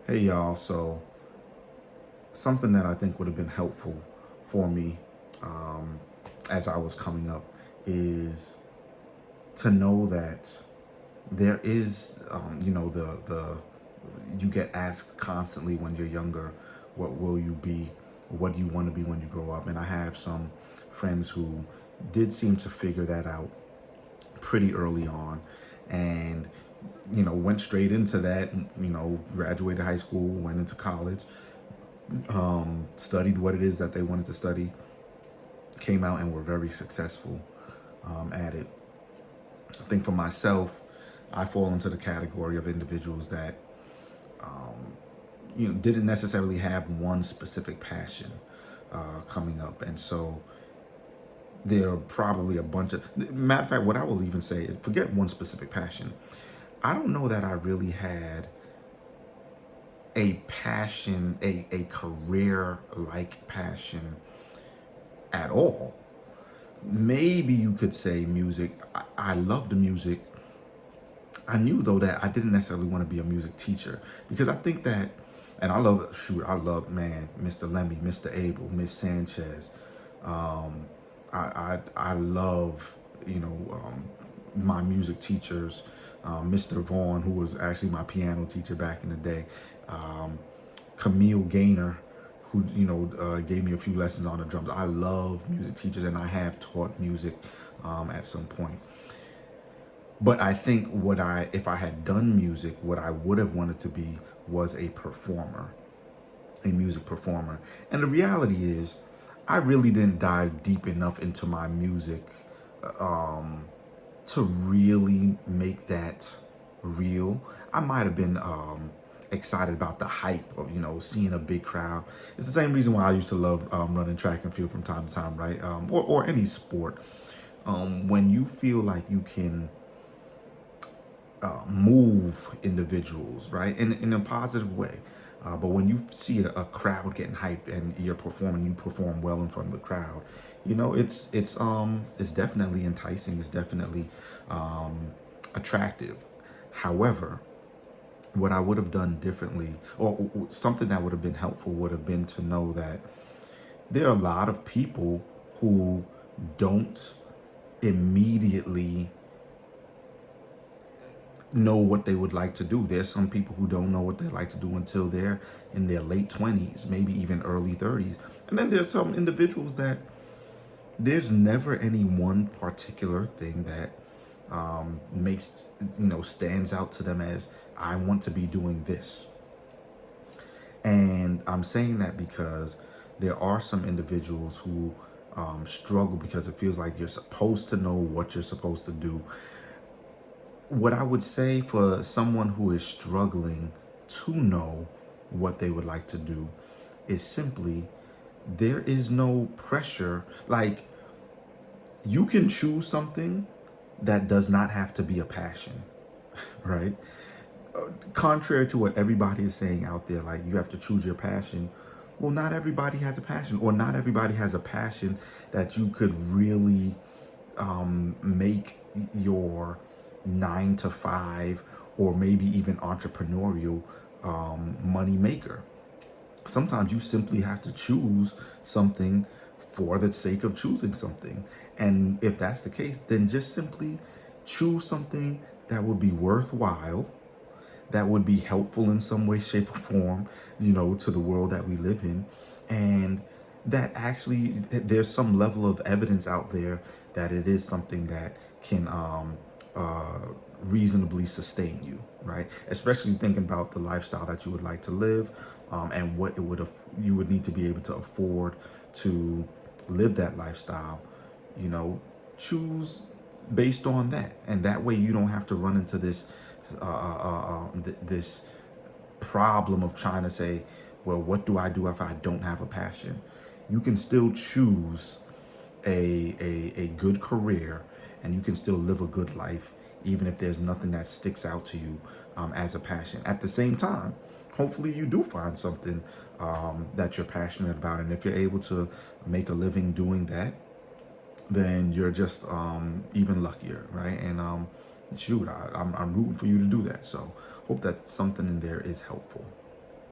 Hey y'all, so something that I think would have been helpful for me um, as I was coming up is to know that there is, the you get asked constantly when you're younger, what will you be? What do you want to be when you grow up? And I have some friends who did seem to figure that out pretty early on, and went straight into that. Graduated high school, went into college, studied what it is that they wanted to study, came out and were very successful at it. I think for myself, I fall into the category of individuals that didn't necessarily have one specific passion coming up, and so there are probably a bunch of, matter of fact, what I will even say is, forget one specific passion. I don't know that I really had a passion, a career like passion at all. Maybe you could say music. I loved music. I knew though that I didn't necessarily want to be a music teacher, because I think that, and I love, man, Mr. Lemmy, Mr. Abel, Miss Sanchez. I love, my music teachers, Mr. Vaughn, who was actually my piano teacher back in the day, Camille Gaynor, who gave me a few lessons on the drums. I love music teachers, and I have taught music at some point. But I think if I had done music, what I would have wanted to be was a performer, a music performer. And the reality is, I really didn't dive deep enough into my music to really make that real. I might have been excited about the hype of seeing a big crowd. It's the same reason why I used to love running track and field from time to time, right? Or any sport. When you feel like you can move individuals, right, in a positive way. But when you see a crowd getting hyped and you're performing, you perform well in front of the crowd. It's definitely enticing. It's definitely attractive. However, what I would have done differently, or something that would have been helpful, would have been to know that there are a lot of people who don't immediately know what they would like to do. There's some people who don't know what they like to do until they're in their late 20s, maybe even early 30s. And then there's some individuals that there's never any one particular thing that makes, stands out to them as, I want to be doing this. And I'm saying that because there are some individuals who struggle because it feels like you're supposed to know what you're supposed to do. What I would say for someone who is struggling to know what they would like to do is simply, there is no pressure. Like, you can choose something that does not have to be a passion, right? Contrary to what everybody is saying out there, like you have to choose your passion. Well, not everybody has a passion, or not everybody has a passion that you could really make your 9 to 5, or maybe even entrepreneurial money maker. Sometimes you simply have to choose something for the sake of choosing something. And if that's the case, then just simply choose something that would be worthwhile, that would be helpful in some way, shape, or form, to the world that we live in. And that actually, there's some level of evidence out there that it is something that can reasonably sustain you, right? Especially thinking about the lifestyle that you would like to live, and what you would need to be able to afford to live that lifestyle. Choose based on that, and that way you don't have to run into this this problem of trying to say, well, what do I do if I don't have a passion? You can still choose a good career, and you can still live a good life, even if there's nothing that sticks out to you as a passion. At the same time, hopefully you do find something that you're passionate about. And if you're able to make a living doing that, then you're just even luckier, right? And shoot, I'm rooting for you to do that. So hope that something in there is helpful.